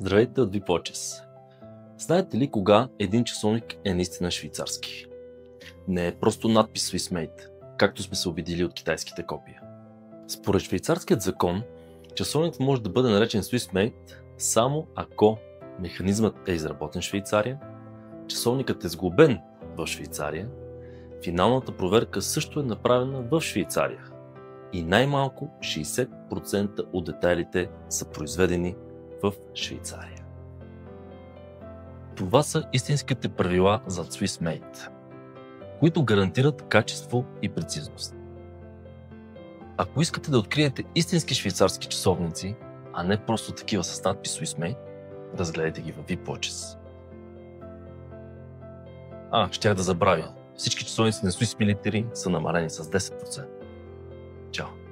Здравейте от VPOCHES. Знаете ли кога един часовник е наистина швейцарски? Не е просто надпис Swissmade, както сме се убедили от китайските копия. Според швейцарският закон, часовник може да бъде наречен Swissmade само ако механизмът е изработен в Швейцария, часовникът е сглобен в Швейцария, финалната проверка също е направена в Швейцария и най-малко 60% от детайлите са произведени в Швейцария. Това са истинските правила за Swissmade, които гарантират качество и прецизност. Ако искате да откриете истински швейцарски часовници, а не просто такива с надпис Swissmade, разгледайте ги в VPOCHES. Щях да забравя. Всички часовници на Swiss Military са намалени с 10%. Чао!